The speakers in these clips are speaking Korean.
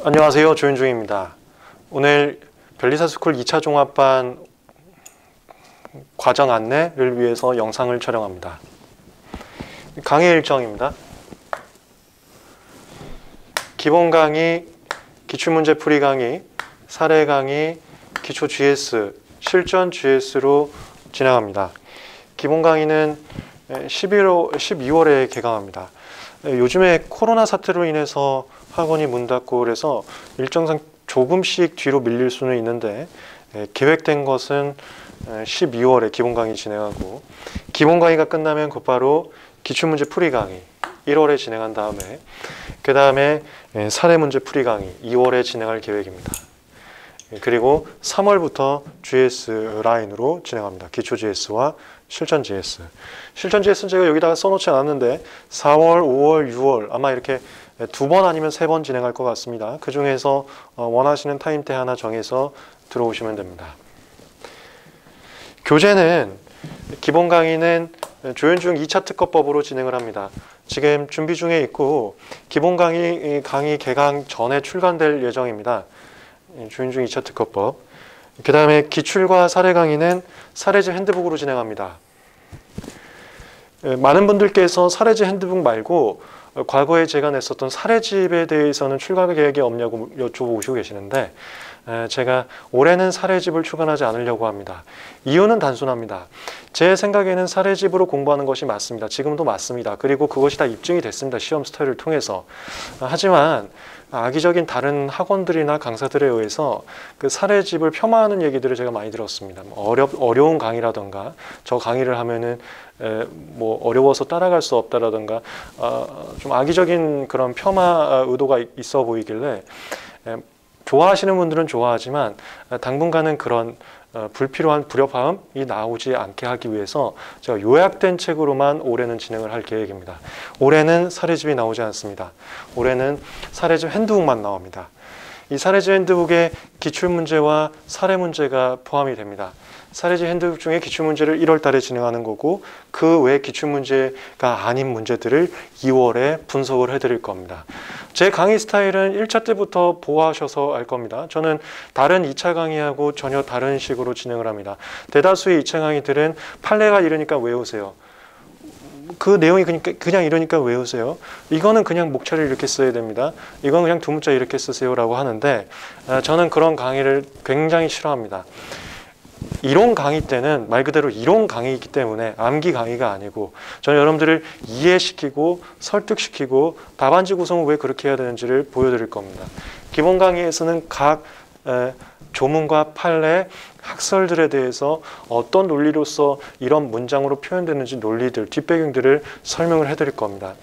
안녕하세요, 조윤중입니다. 오늘 변리사스쿨 2차 종합반 과정 안내를 위해서 영상을 촬영합니다. 강의 일정입니다. 기본 강의, 기출문제 풀이 강의, 사례 강의, 기초 GS, 실전 GS로 진행합니다. 기본 강의는 12월에 개강합니다. 요즘에 코로나 사태로 인해서 학원이 문 닫고 그래서 일정상 조금씩 뒤로 밀릴 수는 있는데 계획된 것은 12월에 기본 강의 진행하고, 기본 강의가 끝나면 곧바로 기출문제 풀이 강의 1월에 진행한 다음에 그 다음에 사례문제 풀이 강의 2월에 진행할 계획입니다. 그리고 3월부터 GS 라인으로 진행합니다. 기초 GS와 실전 GS. 실전 GS는 제가 여기다가 써놓지 않았는데 4월, 5월, 6월 아마 이렇게 2번 아니면 3번 진행할 것 같습니다. 그 중에서 원하시는 타임대 하나 정해서 들어오시면 됩니다. 교재는 기본 강의는 조윤중 2차 특허법으로 진행을 합니다. 지금 준비 중에 있고 기본 강의 개강 전에 출간될 예정입니다. 조윤중 2차 특허법. 그 다음에 기출과 사례 강의는 사례집 핸드북으로 진행합니다. 많은 분들께서 사례집 핸드북 말고 과거에 제가 냈었던 사례집에 대해서는 출간 계획이 없냐고 여쭤보시고 계시는데, 제가 올해는 사례집을 출간하지 않으려고 합니다. 이유는 단순합니다. 제 생각에는 사례집으로 공부하는 것이 맞습니다. 지금도 맞습니다. 그리고 그것이 다 입증이 됐습니다. 시험 스타일을 통해서. 하지만 악의적인 다른 학원들이나 강사들에 의해서 그 사례집을 폄하하는 얘기들을 제가 많이 들었습니다. 어려운 강의라던가 저 강의를 하면은 뭐 어려워서 따라갈 수 없다라던가 좀 악의적인 그런 폄하 의도가 있어 보이길래 좋아하시는 분들은 좋아하지만 당분간은 그런 불필요한 불협화음이 나오지 않게 하기 위해서 제가 요약된 책으로만 올해는 진행을 할 계획입니다. 올해는 사례집이 나오지 않습니다. 올해는 사례집 핸드북만 나옵니다. 이 사례집 핸드북에 기출문제와 사례문제가 포함이 됩니다. 사례집 핸드북 중에 기출문제를 1월 달에 진행하는 거고, 그 외 기출문제가 아닌 문제들을 2월에 분석을 해드릴 겁니다. 제 강의 스타일은 1차 때부터 보아하셔서 알 겁니다. 저는 다른 2차 강의하고 전혀 다른 식으로 진행을 합니다. 대다수의 2차 강의들은 판례가 이러니까 외우세요. 그 내용이 그냥 이러니까 외우세요. 이거는 그냥 목차를 이렇게 써야 됩니다. 이건 그냥 두 문자 이렇게 쓰세요 라고 하는데, 저는 그런 강의를 굉장히 싫어합니다. 이론 강의 때는 말 그대로 이론 강의이기 때문에 암기 강의가 아니고, 저는 여러분들을 이해시키고 설득시키고 답안지 구성을 왜 그렇게 해야 되는지를 보여드릴 겁니다. 기본 강의에서는 각 조문과 판례, 학설들에 대해서 어떤 논리로서 이런 문장으로 표현되는지 논리들, 뒷배경들을 설명을 해드릴 겁니다.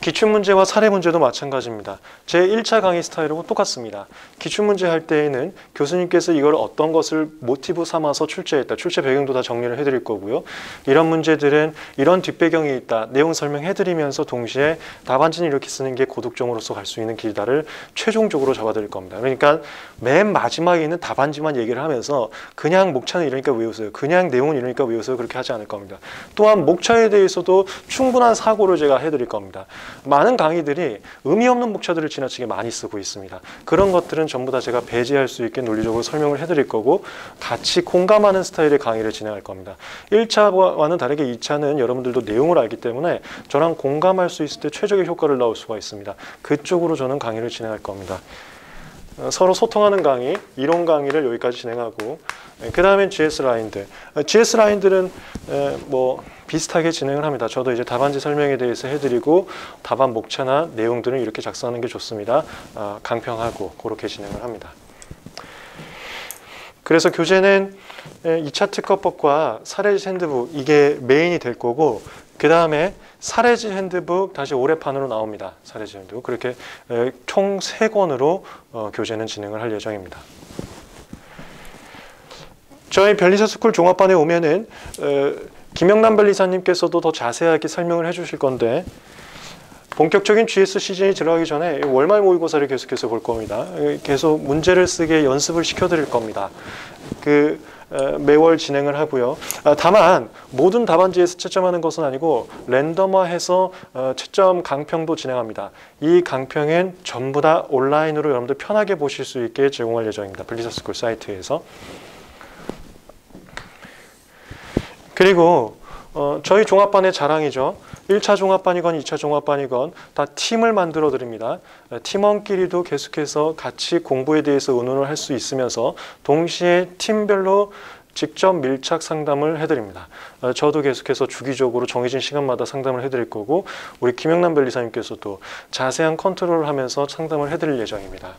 기출문제와 사례문제도 마찬가지입니다. 제 1차 강의 스타일하고 똑같습니다. 기출문제 할 때에는 교수님께서 이걸 어떤 것을 모티브 삼아서 출제했다, 출제 배경도 다 정리를 해드릴 거고요. 이런 문제들은 이런 뒷배경이 있다, 내용 설명해드리면서 동시에 답안지는 이렇게 쓰는 게 고득점으로서 갈 수 있는 길다를 최종적으로 잡아드릴 겁니다. 그러니까 맨 마지막에 있는 답안지만 얘기를 하면서 그냥 목차는 이러니까 외우세요, 그냥 내용은 이러니까 외우세요, 그렇게 하지 않을 겁니다. 또한 목차에 대해서도 충분한 사고를 제가 해드릴 겁니다. 많은 강의들이 의미 없는 목차들을 지나치게 많이 쓰고 있습니다. 그런 것들은 전부 다 제가 배제할 수 있게 논리적으로 설명을 해드릴 거고, 같이 공감하는 스타일의 강의를 진행할 겁니다. 1차와는 다르게 2차는 여러분들도 내용을 알기 때문에 저랑 공감할 수 있을 때 최적의 효과를 낳을 수가 있습니다. 그쪽으로 저는 강의를 진행할 겁니다. 서로 소통하는 강의, 이론 강의를 여기까지 진행하고, 그 다음엔 GS 라인들. GS 라인들은 뭐 비슷하게 진행을 합니다. 저도 이제 답안지 설명에 대해서 해드리고, 답안 목차나 내용들은 이렇게 작성하는 게 좋습니다. 강평하고 그렇게 진행을 합니다. 그래서 교재는 2차 특허법과 사례집 핸드북, 이게 메인이 될 거고, 그 다음에 사례집 핸드북 다시 올해판으로 나옵니다. 사례집 핸드북. 그렇게 총 3권으로 교재는 진행을 할 예정입니다. 저희 변리사스쿨 종합반에 오면은 김영남 변리사님께서도 더 자세하게 설명을 해주실 건데, 본격적인 GS 시즌이 들어가기 전에 월말 모의고사를 계속해서 볼 겁니다. 계속 문제를 쓰게 연습을 시켜드릴 겁니다. 매월 진행을 하고요. 다만 모든 답안지에서 채점하는 것은 아니고 랜덤화해서 채점 강평도 진행합니다. 이 강평은 전부 다 온라인으로 여러분들 편하게 보실 수 있게 제공할 예정입니다. 블리서스쿨 사이트에서. 그리고 저희 종합반의 자랑이죠. 1차 종합반이건 2차 종합반이건 다 팀을 만들어 드립니다. 팀원끼리도 계속해서 같이 공부에 대해서 의논을 할 수 있으면서 동시에 팀별로 직접 밀착 상담을 해드립니다. 저도 계속해서 주기적으로 정해진 시간마다 상담을 해드릴 거고 우리 김영남 변리사님께서도 자세한 컨트롤을 하면서 상담을 해드릴 예정입니다.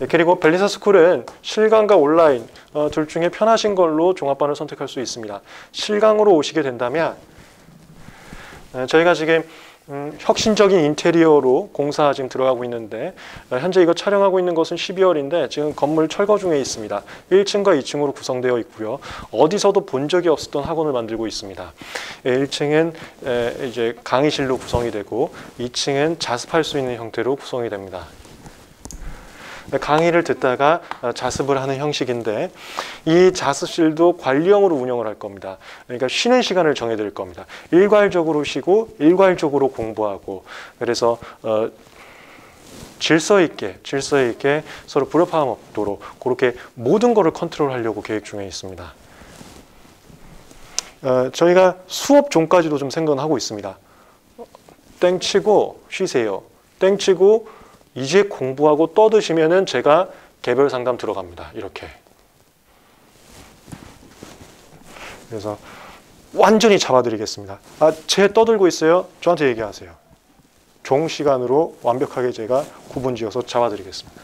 그리고 벨리사스쿨은 실강과 온라인 둘 중에 편하신 걸로 종합반을 선택할 수 있습니다. 실강으로 오시게 된다면 저희가 지금 혁신적인 인테리어로 공사 지금 들어가고 있는데 현재 이거 촬영하고 있는 것은 12월인데 지금 건물 철거 중에 있습니다. 1층과 2층으로 구성되어 있고요. 어디서도 본 적이 없었던 학원을 만들고 있습니다. 1층은 이제 강의실로 구성이 되고 2층은 자습할 수 있는 형태로 구성이 됩니다. 강의를 듣다가 자습을 하는 형식인데 이 자습실도 관리형으로 운영을 할 겁니다. 그러니까 쉬는 시간을 정해드릴 겁니다. 일괄적으로 쉬고 일괄적으로 공부하고 그래서 질서 있게 서로 불협화음 없도록 그렇게 모든 거를 컨트롤하려고 계획 중에 있습니다. 저희가 수업 종까지도 좀 생각하고 있습니다. 땡치고 쉬세요. 땡치고 이제 공부하고 떠드시면은 제가 개별 상담 들어갑니다. 이렇게. 그래서 완전히 잡아드리겠습니다. 제 떠들고 있어요. 저한테 얘기하세요. 종 시간으로 완벽하게 제가 구분지어서 잡아드리겠습니다.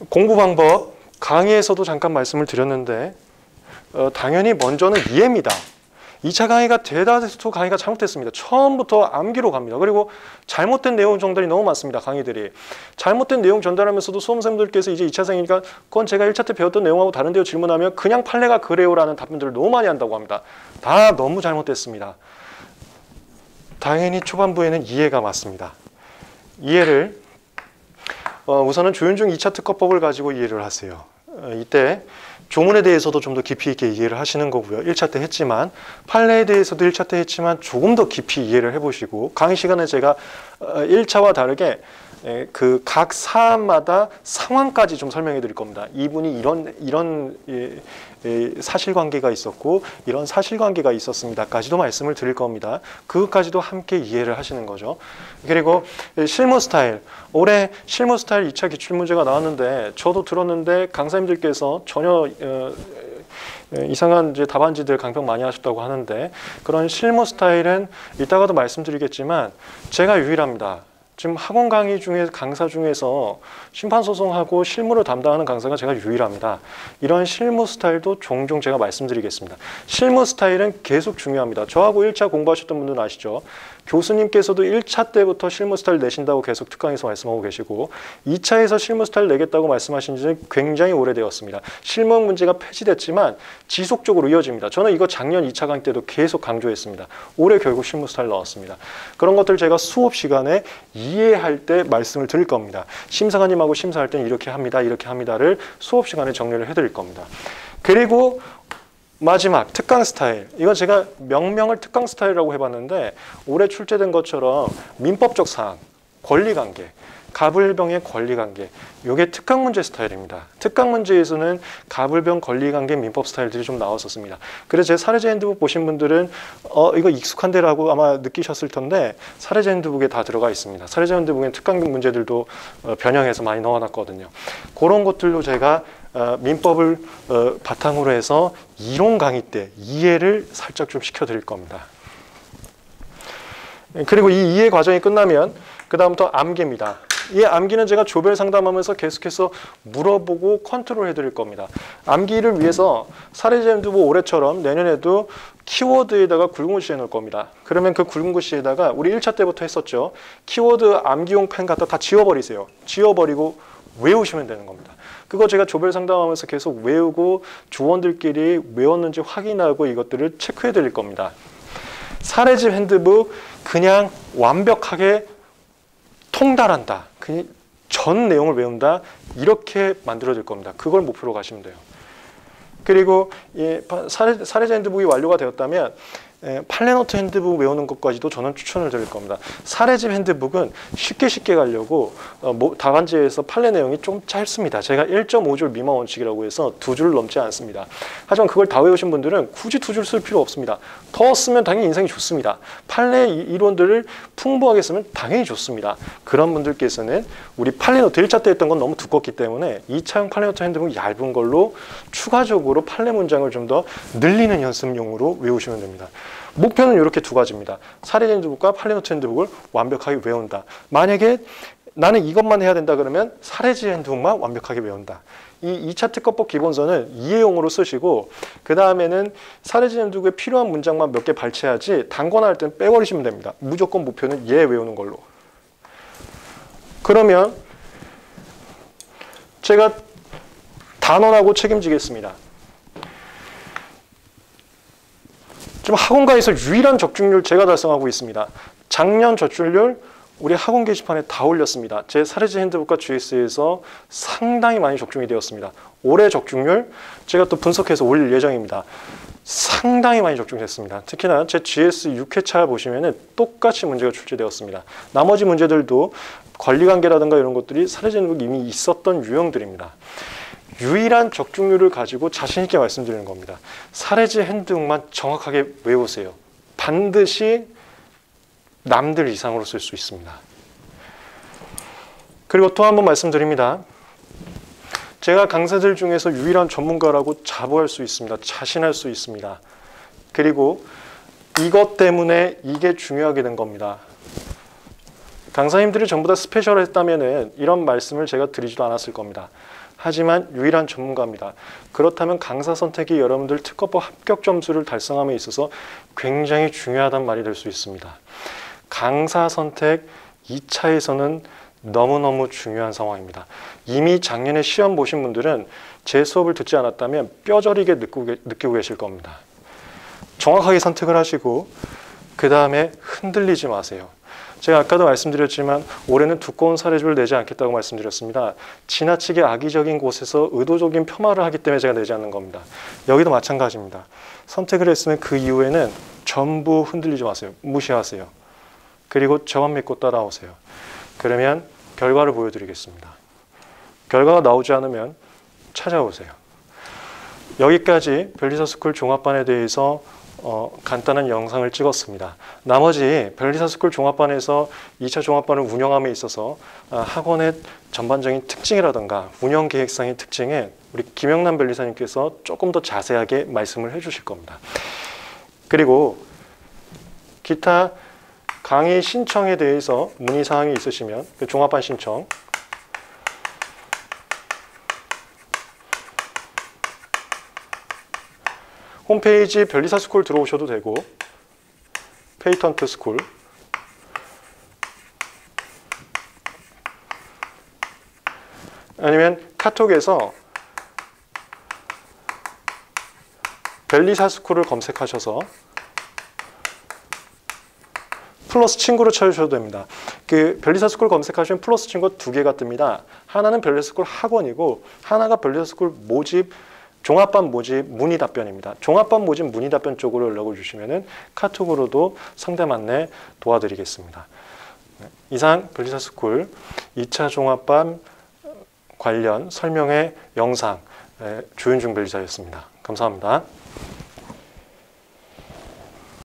공부 방법 강의에서도 잠깐 말씀을 드렸는데 당연히 먼저는 이해입니다. 2차 강의가 대다수 강의가 잘못됐습니다. 처음부터 암기로 갑니다. 그리고 잘못된 내용 전달이 너무 많습니다. 강의들이. 잘못된 내용 전달하면서도 수험생들께서 이제 2차생이니까 그건 제가 1차 때 배웠던 내용하고 다른데요 질문하면 그냥 판례가 그래요라는 답변들을 너무 많이 한다고 합니다. 다 너무 잘못됐습니다. 당연히 초반부에는 이해가 맞습니다. 이해를 우선은 조윤중 2차 특허법을 가지고 이해를 하세요. 이때 조문에 대해서도 좀 더 깊이 있게 이해를 하시는 거고요. 1차 때 했지만 판례에 대해서도 1차 때 했지만 조금 더 깊이 이해를 해보시고 강의 시간에 제가 1차와 다르게 그 각 사안마다 상황까지 좀 설명해 드릴 겁니다. 이분이 이런 사실관계가 있었고 이런 사실관계가 있었습니다까지도 말씀을 드릴 겁니다. 그것까지도 함께 이해를 하시는 거죠. 그리고 실무 스타일, 올해 실무 스타일 2차 기출문제가 나왔는데 저도 들었는데 강사님들께서 전혀 이상한 이제 답안지들 강평 많이 하셨다고 하는데 그런 실무 스타일은 이따가도 말씀드리겠지만 제가 유일합니다. 지금 학원 강의 중에 강사 중에서 심판소송하고 실무를 담당하는 강사가 제가 유일합니다. 이런 실무 스타일도 종종 제가 말씀드리겠습니다. 실무 스타일은 계속 중요합니다. 저하고 1차 공부하셨던 분들은 아시죠? 교수님께서도 1차 때부터 실무 스타일 내신다고 계속 특강에서 말씀하고 계시고 2차에서 실무 스타일 내겠다고 말씀하신 지는 굉장히 오래되었습니다. 실무 문제가 폐지됐지만 지속적으로 이어집니다. 저는 이거 작년 2차 강의 때도 계속 강조했습니다. 올해 결국 실무 스타일 나왔습니다. 그런 것들 제가 수업 시간에 이해할 때 말씀을 드릴 겁니다. 심사관님하고 심사할 때는 이렇게 합니다. 이렇게 합니다를 수업 시간에 정리를 해드릴 겁니다. 그리고 마지막 특강 스타일. 이건 제가 명명을 특강 스타일이라고 해봤는데 올해 출제된 것처럼 민법적 사항, 권리관계, 가불병의 권리관계. 이게 특강 문제 스타일입니다. 특강 문제에서는 가불병 권리관계 민법 스타일들이 좀 나왔었습니다. 그래서 제 사례제 핸드북 보신 분들은 이거 익숙한데라고 아마 느끼셨을 텐데 사례제 핸드북에 다 들어가 있습니다. 사례제 핸드북엔 특강 문제들도 변형해서 많이 넣어놨거든요. 그런 것들로 제가 민법을 바탕으로 해서 이론 강의 때 이해를 살짝 좀 시켜드릴 겁니다. 그리고 이 이해 과정이 끝나면 그 다음부터 암기입니다. 이 암기는 제가 조별 상담하면서 계속해서 물어보고 컨트롤 해드릴 겁니다. 암기를 위해서 사례제 핸드북 올해처럼 내년에도 키워드에다가 굵은 글씨에 넣을 겁니다. 그러면 그 굵은 글씨에다가 우리 1차 때부터 했었죠. 키워드 암기용 펜 갖다 다 지워버리세요. 지워버리고 외우시면 되는 겁니다. 그거 제가 조별 상담하면서 계속 외우고 조원들끼리 외웠는지 확인하고 이것들을 체크해 드릴 겁니다. 사례집 핸드북 그냥 완벽하게 통달한다. 전 내용을 외운다. 이렇게 만들어질 겁니다. 그걸 목표로 가시면 돼요. 그리고 사례자 핸드북이 완료가 되었다면 팔레노트 핸드북 외우는 것까지도 저는 추천을 드릴 겁니다. 사례집 핸드북은 쉽게 가려고 답안지에서 판례 내용이 좀 짧습니다. 제가 1.5줄 미만 원칙이라고 해서 2줄을 넘지 않습니다. 하지만 그걸 다 외우신 분들은 굳이 2줄 쓸 필요 없습니다. 더 쓰면 당연히 인상이 좋습니다. 판례 이론들을 풍부하게 쓰면 당연히 좋습니다. 그런 분들께서는 우리 팔레노트 1차 때 했던 건 너무 두껍기 때문에 2차형 팔레노트 핸드북 얇은 걸로 추가적으로 판례 문장을 좀 더 늘리는 연습용으로 외우시면 됩니다. 목표는 이렇게 두 가지입니다. 사례자 핸드북과 팔레노트 핸드북을 완벽하게 외운다. 만약에 나는 이것만 해야 된다 그러면 사례자 핸드북만 완벽하게 외운다. 이 2차 특허법 기본서는 이해용으로 쓰시고 그 다음에는 사례자 핸드북에 필요한 문장만 몇 개 발췌하지 단거나 할 때는 빼버리시면 됩니다. 무조건 목표는 얘 외우는 걸로. 그러면 제가 단언하고 책임지겠습니다. 지금 학원가에서 유일한 적중률 제가 달성하고 있습니다. 작년 적중률 우리 학원 게시판에 다 올렸습니다. 제 사례자 핸드북과 GS에서 상당히 많이 적중이 되었습니다. 올해 적중률 제가 또 분석해서 올릴 예정입니다. 상당히 많이 적중됐습니다. 특히나 제 GS 6회차 보시면은 똑같이 문제가 출제되었습니다. 나머지 문제들도 권리관계라든가 이런 것들이 사례자 핸드북 이미 있었던 유형들입니다. 유일한 적중률을 가지고 자신 있게 말씀드리는 겁니다. 사례자 핸드북만 정확하게 외우세요. 반드시 남들 이상으로 쓸 수 있습니다. 그리고 또 한 번 말씀드립니다. 제가 강사들 중에서 유일한 전문가라고 자부할 수 있습니다. 자신할 수 있습니다. 그리고 이것 때문에 이게 중요하게 된 겁니다. 강사님들이 전부 다 스페셜했다면 이런 말씀을 제가 드리지도 않았을 겁니다. 하지만 유일한 전문가입니다. 그렇다면 강사 선택이 여러분들 특허법 합격 점수를 달성함에 있어서 굉장히 중요하다는 말이 될 수 있습니다. 강사 선택 2차에서는 너무너무 중요한 상황입니다. 이미 작년에 시험 보신 분들은 제 수업을 듣지 않았다면 뼈저리게 느끼고 계실 겁니다. 정확하게 선택을 하시고 그 다음에 흔들리지 마세요. 제가 아까도 말씀드렸지만 올해는 두꺼운 사례집을 내지 않겠다고 말씀드렸습니다. 지나치게 악의적인 곳에서 의도적인 폄하를 하기 때문에 제가 내지 않는 겁니다. 여기도 마찬가지입니다. 선택을 했으면 그 이후에는 전부 흔들리지 마세요. 무시하세요. 그리고 저만 믿고 따라오세요. 그러면 결과를 보여드리겠습니다. 결과가 나오지 않으면 찾아오세요. 여기까지 변리사스쿨 종합반에 대해서 간단한 영상을 찍었습니다. 나머지 변리사스쿨 종합반에서 2차 종합반을 운영함에 있어서 학원의 전반적인 특징이라든가 운영계획상의 특징에 우리 김영남 변리사님께서 조금 더 자세하게 말씀을 해주실 겁니다. 그리고 기타 강의 신청에 대해서 문의사항이 있으시면 그 종합반 신청 홈페이지 변리사스쿨 들어오셔도 되고 페이턴트 스쿨 아니면 카톡에서 변리사스쿨을 검색하셔서 플러스 친구를 찾으셔도 됩니다. 그 변리사스쿨 검색하시면 플러스 친구가 2개가 뜹니다. 하나는 변리사스쿨 학원이고 하나가 변리사스쿨 모집 종합반 모집 문의 답변입니다. 종합반 모집 문의 답변 쪽으로 연락을 주시면은 카톡으로도 상담 안내 도와드리겠습니다. 이상 변리사스쿨 2차 종합반 관련 설명회 영상 조윤중 변리사였습니다. 감사합니다.